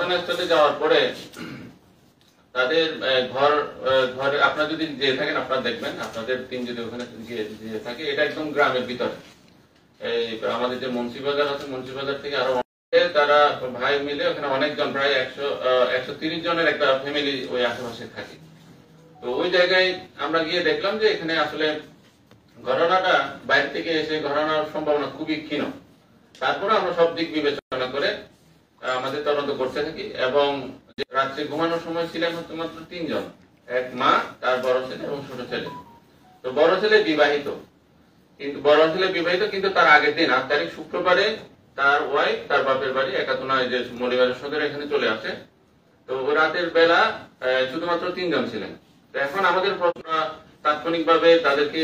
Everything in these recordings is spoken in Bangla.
ঘটনাস্থলে যাওয়ার পরে তাদের ঘরে আপনারা যদি যেয়ে থাকেন আপনারা দেখবেন, আপনাদের টিম যদি ওখানে গিয়ে থাকে, এটা একদম গ্রামের ভিতরে। এই আমাদের যে মুন্সিবাজার আছে, মুন্সিবাজার থেকে আরো তারা ভাই মিলে ওখানে অনেকজন, প্রায় 130 জনের একটা ফ্যামিলি ওই আশেপাশে থাকে। তো ওই জায়গায় আমরা গিয়ে দেখলাম যে এখানে আসলে ঘটনাটা বাইরে থেকে এসে ঘটনার সম্ভাবনা খুবই ক্ষীণ। তারপরে আমরা সব দিক বিবেচনা করে আমাদের তদন্ত করতে থাকি, এবং রাত্রে ঘুমানোর সময় ছিলেন হচ্ছে মাত্র 3 জন, এক মা, তার বড় ছেলে এবং ছোট ছেলে। তো বড় ছেলে বিবাহিত, কিন্তু তার আগের দিন 8 তারিখ শুক্রবারে তার ওয়াইফ তার বাপের বাড়ি একাতনায় যে মলিবাজার সদরে এখানে চলে আসে। তো রাতের বেলা শুধুমাত্র 3 জন ছিলেন। তো এখন আমাদের প্রশ্ন, তাৎক্ষণিকভাবে তাদেরকে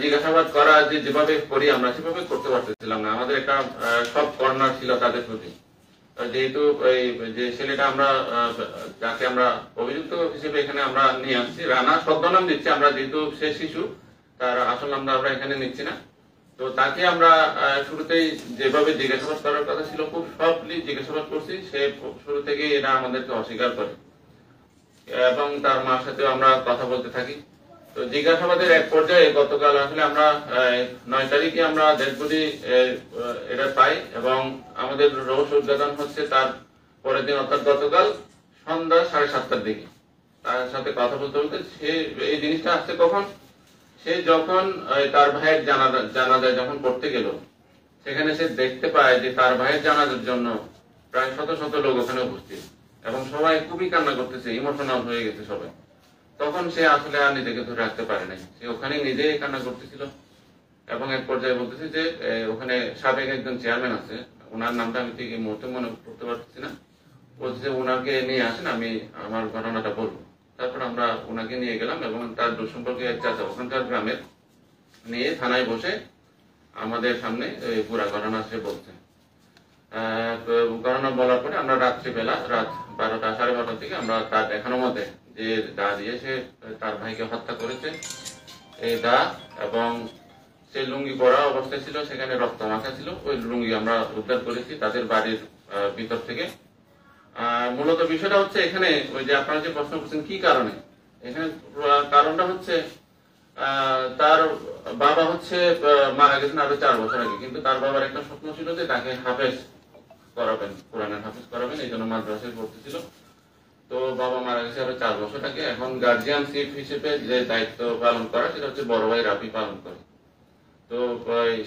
জিজ্ঞাসাবাদ করা যেভাবে করি আমরা সেভাবে করতে পারতেছিলাম না। আমাদের একটা সব কর্নার ছিল তাদের প্রতি, যেহেতু যে ছেলেটা আমরা যাকে আমরা অভিযুক্ত হিসেবে এখানে আমরা নিয়ে আসছি, রানা ছদ্মনাম দিচ্ছি আমরা, যেহেতু সে শিশু, তার আসল নামটা আমরা এখানে নিচ্ছি না। তো তাকে আমরা শুরুতেই যেভাবে জিজ্ঞাসাবাদ করার কথা ছিল খুব সফটলি জিজ্ঞাসাবাদ করছি। সে শুরু থেকে এটা আমাদেরকে অস্বীকার করে, এবং তার মার সাথেও আমরা কথা বলতে থাকি। তো জিজ্ঞাসাবাদের এক পর্যায়ে গতকাল আসলে আমরা 9 তারিখে আমরা ডেড বডি এটা পাই, এবং আমাদের রহস্য উদ্ঘাটন হচ্ছে তার পরের দিন, অর্থাৎ গতকাল সন্ধ্যা 7:30টার দিকে। তার সাথে কথা বলতে বলতে সে এই জিনিসটা আসছে কখন, সে যখন তার ভাইয়ের জানাজায় যখন পড়তে গেল, সেখানে সে দেখতে পায় যে তার ভাইয়ের জানাজার জন্য প্রায় শত শত লোক ওখানে উপস্থিত, এবং সবাই খুবই কান্না করতেছে, ইমোশনাল হয়ে গেছে সবাই। তখন সে আসলে আর নিজেকে ধরে রাখতে পারে নাই, সে ওখানে নিজেই কান্না করতেছিল, এবং এক পর্যায়ে বলতেছে যে ওখানে সাবেক একজন চেয়ারম্যান আছে, ওনার নামটা আমি ঠিক এই মুহূর্তে মনে করতে পারছি না, বলছে ওনাকে নিয়ে আসেন, আমি আমার ঘটনাটা বলবো। তারপর আমরা ওনাকে নিয়ে গেলাম, এবং তার সম্পর্কে এক চাচা ওখানকার গ্রামের নিয়ে থানায় বসে আমাদের সামনে পুরা ঘটনা সে বলছে। ঘটনা বলার পরে আমরা রাত্রিবেলা রাত 12টা 12:30 থেকে আমরা তার দেখানো মতে যে দা দিয়ে সে তার ভাইকে হত্যা করেছে, এই দা, এবং সে লুঙ্গি পরা অবস্থায় ছিল, সেখানে রক্ত মাখা ছিল, ওই লুঙ্গি আমরা উদ্ধার করেছি তাদের বাড়ির ভিতর থেকে। মূলত বিষয়টা হচ্ছে এখানে ওই যে আপনারা যে প্রশ্ন করছেন কি কারণে, এখানে কারণটা হচ্ছে তার বাবা হচ্ছে মারা গেছেন আরো 4 বছর আগে, কিন্তু তার বাবার একটা স্বপ্ন ছিল যে তাকে হাফেজ করাবেন, কোরআনের হাফেজ করাবেন, এই জন্য মাদ্রাসায় ভর্তি ছিল। তো বাবা মারা গেছে আরো 4 বছর আগে। এখন গার্জিয়ানশিপ হিসেবে যে দায়িত্ব পালন করা, সেটা হচ্ছে বড় ভাই রাফি পালন করে। তো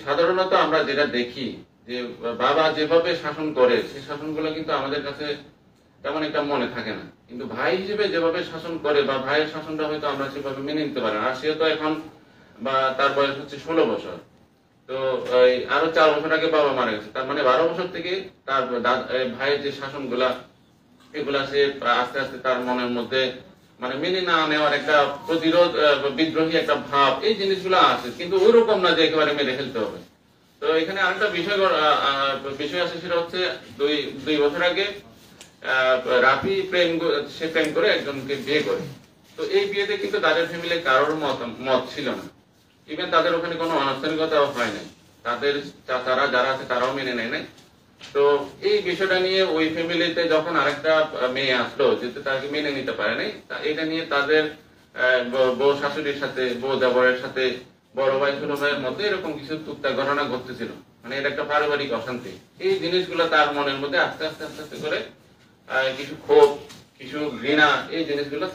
সাধারণত আমরা যেটা দেখি যে বাবা যেভাবে শাসন করে, সেই শাসনগুলো কিন্তু আমাদের কাছে তেমন একটা মনে থাকে না, কিন্তু ভাই হিসেবে যেভাবে শাসন করে বা ভাইয়ের শাসনটা হয়তো আমরা সেভাবে মেনে নিতে পারি না। আর সে তো এখন বা তার বয়স হচ্ছে 16 বছর, তো আরো 4 বছর আগে বাবা মারা গেছে, তার মানে 12 বছর থেকে তার ভাইয়ের যে শাসনগুলা, এগুলা সে আস্তে আস্তে তার মনের মধ্যে মানে মেনে না নেওয়ার একটা প্রতিরোধ, বিদ্রোহী একটা ভাব, এই জিনিসগুলো আছে, কিন্তু ওই রকম না যে একেবারে মেরে ফেলতে হবে। তো এখানে আরেকটা বিষয় আছে, সেটা হচ্ছে 2 বছর আগে রাফি সে প্রেম করে একজনকে বিয়ে করে। তো এই বিয়েতে কিন্তু তাদের ফ্যামিলির কারোর মত ছিল না, ইভেন তাদের ওখানে কোনো আনুষ্ঠানিকতাও হয় নাই, তাদের চাচারা যারা আছে তারাও মেনে নেয় নাই। তো এই বিষয়টা নিয়ে ওই ফ্যামিলিতে যখন আরেকটা মেয়ে আসলো, যেতে তাকে মেনে নিতে পারে নাই, এটা নিয়ে তাদের বউ শাশুড়ির সাথে, বউ দেবরের সাথে, বড় ভাই ছোট ভাইয়ের মধ্যে এরকম কিছু টুকটাক ঘটনা ঘটতেছিল, মানে এটা একটা পারিবারিক অশান্তি। এই জিনিসগুলো তার মনের মধ্যে আস্তে আস্তে আস্তে আস্তে করে কিছু ক্ষোভ, কিছু ঘৃণা, এই জিনিসগুলো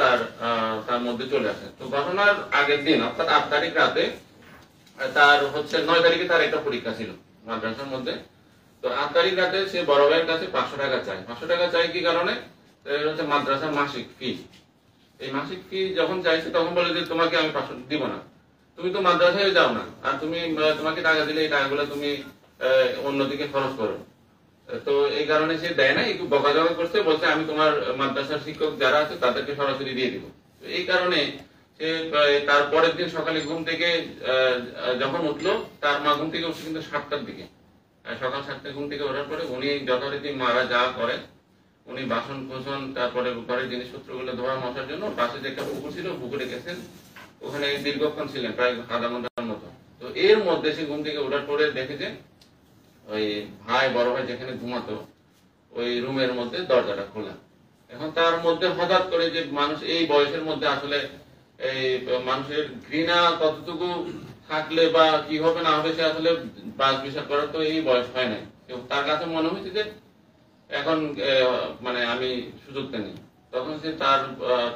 তার মধ্যে চলে আসে। তো ঘটনার আগের দিন, অর্থাৎ 8 তারিখ রাতে, তার হচ্ছে 9 তারিখে তার একটা পরীক্ষা ছিল মাদ্রাসার মধ্যে। তো 8 তারিখ রাতে সে বড় ভাইয়ের কাছে 500 টাকা চায়। 500 টাকা চাই কি কারণে, হচ্ছে মাদ্রাসার মাসিক ফি। এই মাসিক ফি যখন চাইছে তখন বলে যে তোমাকে আমি 500 দিব না, তুমি তো মাদ্রাসায় যাও না, আর তোমাকে টাকা দিলে এই টাকাগুলো তুমি অন্যদিকে খরচ করো। তো এই কারণে সে দেয় না, একটু বকাঝকা করছে, বলছে আমি তোমার মাদ্রাসার শিক্ষক যারা আছে তাদেরকে সরাসরি দিয়ে দিব। এই কারণে সে তার পরের দিন সকালে ঘুম থেকে যখন উঠলো, তার মা ঘুম থেকে উঠছে কিন্তু 7টার দিকে, সকাল 7টায় ঘুম থেকে ওঠার পরে উনি যথারীতি মারা যা করে, উনি বাসন কোসন, তারপরে ঘরের জিনিসপত্র গুলো ধোয়া মশার জন্য পাশে যে একটা পুকুর ছিল, পুকুরে গেছেন, ওখানে দীর্ঘক্ষণ ছিলেন, প্রায় আধা ঘন্টার মতো। তো এর মধ্যে সে ঘুম থেকে ওঠার পরে দেখেছে ওই বড় ভাই যেখানে ঘুমাতো, ওই রুমের মধ্যে দরজাটা খোলা। এখন তার মধ্যে হঠাৎ করে যে মানুষ এই বয়সের মধ্যে আসলে এই মানুষের ঘৃণা কতটুকু থাকলে বা কি হবে না হবে সে আসলে বাস বিচার করার তো এই বয়স হয় নাই। তার কাছে মনে হয়েছে যে এখন মানে আমি সুযোগটা নিই। তখন সে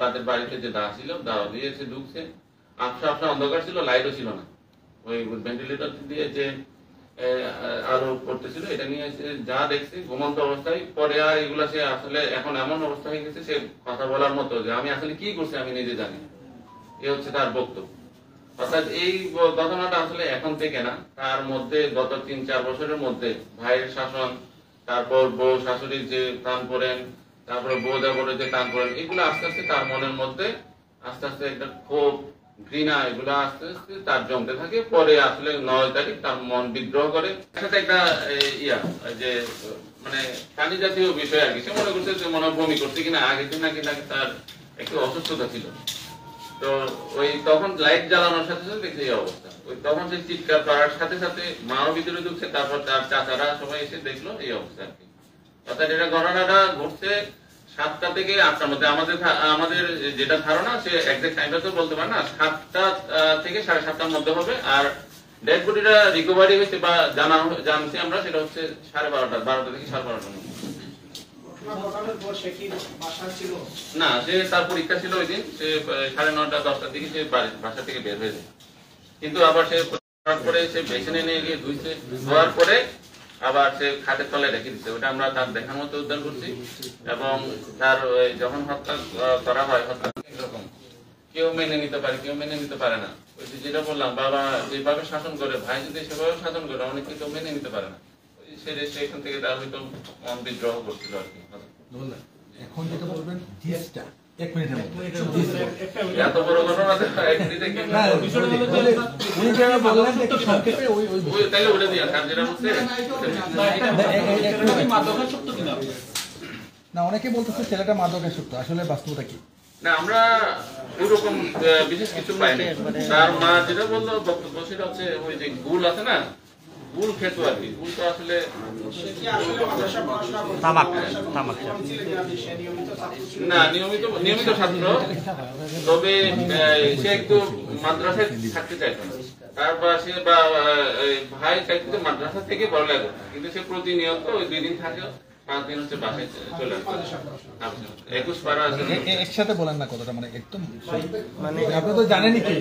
তাদের বাড়িতে যে দা ছিল দা দিয়ে সে ঢুকছে। আবসা আবসা অন্ধকার ছিল, লাইটও ছিল না। ওই ভেন্টিলেটর দিয়ে যে আলো পড়তেছিল এটা নিয়ে যা দেখছে ঘুমন্ত অবস্থায়। পরে আর এগুলা সে আসলে এখন এমন অবস্থা হয়ে গেছে সে কথা বলার মতো যে আমি আসলে কি করছি আমি নিজে জানি। এ হচ্ছে তার বক্তব্য। অর্থাৎ এই ঘটনাটা আসলে এখন থেকে না, তার মধ্যে গত ৩-৪ বছরের মধ্যে ভাইয়ের শাসন, তারপর বউ শাশুড়ির যে টান পড়েন, তারপরে বউ দেবরের যে টান পড়েন, এগুলো আস্তে আস্তে তার মনের মধ্যে আস্তে আস্তে একটা ক্ষোভ, ঘৃণা, এগুলো আস্তে আস্তে তার জমতে থাকে। পরে আসলে ৯ তারিখ তার মন বিদ্রোহ করে। সাথে একটা যে মানে পানি জাতীয় বিষয় আর কি, সে মনে করছে যে মনে বমি করছে কিনা, আগে দিন নাকি তার একটু অসুস্থতা ছিল। তো ওই তখন লাইট জ্বালানোর সাথে সাথে দেখছে এই অবস্থা। ওই তখন সে চিৎকার করার সাথে সাথে মাও ভিতরে ঢুকছে, তারপর তার চাচারা সবাই এসে দেখলো এই অবস্থা আর কি। অর্থাৎ এটা ঘটনাটা ঘটছে 7টা থেকে 8টার মধ্যে। আমাদের যেটা ধারণা, সে একজ্যাক্ট টাইমটা তো বলতে পারে না, 7টা থেকে 7:30টার মধ্যে হবে। আর ডেড বডিটা রিকভারি হয়েছে বা জানছি আমরা, সেটা হচ্ছে 12:30 থেকে 12:30টার মধ্যে। না, সে তার পরীক্ষা ছিল ওই দিন, সে 9:30-10টার দিকে সে বাসা থেকে বের হয়ে যায়। কিন্তু আবার সে পরে সে বেসিনে নিয়ে গিয়ে ধুইছে, ধোয়ার পরে আবার সে খাটের তলায় রেখে দিচ্ছে। ওটা আমরা তার দেখার মতো উদ্ধার করছি। এবং তার যখন হত্যা করা হয়, হত্যা এরকম কেউ মেনে নিতে পারে, কেউ মেনে নিতে পারে না। ওই যেটা বললাম, বাবা যেভাবে শাসন করে, ভাই যদি সেভাবে শাসন করে, অনেকে কেউ মেনে নিতে পারে না। সেখান থেকে তার হয়তো মন বিদ্রোহ করছিল আর কি। এখন যেটা বলবেন জিসটা 1 মিনিটের মধ্যে এত বড় ঘটনা এক মিনিটে কি না, উনি যেটা বললেন একটু সংক্ষেপে ওই তাইলে ওটা দিয়ে আর যেটা বলছে মাদকাসক্ত কিনা না, অনেকে বলতেছে ছেলেটা মাদকাসক্ত, আসলে বাস্তবতা কি? না, আমরা ওইরকম বিশেষ কিছু পাইনি। তার মা যেটা বললো বক্তব্য, সেটা হচ্ছে ওই যে গুল আছে না, গুল খেত আর কি। গুল তো আসলে না নিয়মিত ছাত্র, তবে সে একটু মাদ্রাসায় থাকতে চাইতো না। তারপর সে বা ভাই চাইতো মাদ্রাসা থেকে পড়ালেখা করতে, কিন্তু সে প্রতিনিয়ত ওই 2 দিন থাকে, 5 দিন হচ্ছে বাসায় চলে আসে। 21 পারা আছে। একসাথে বলেন না কথাটা, মানে একদম মানে আপনি তো জানেনই কি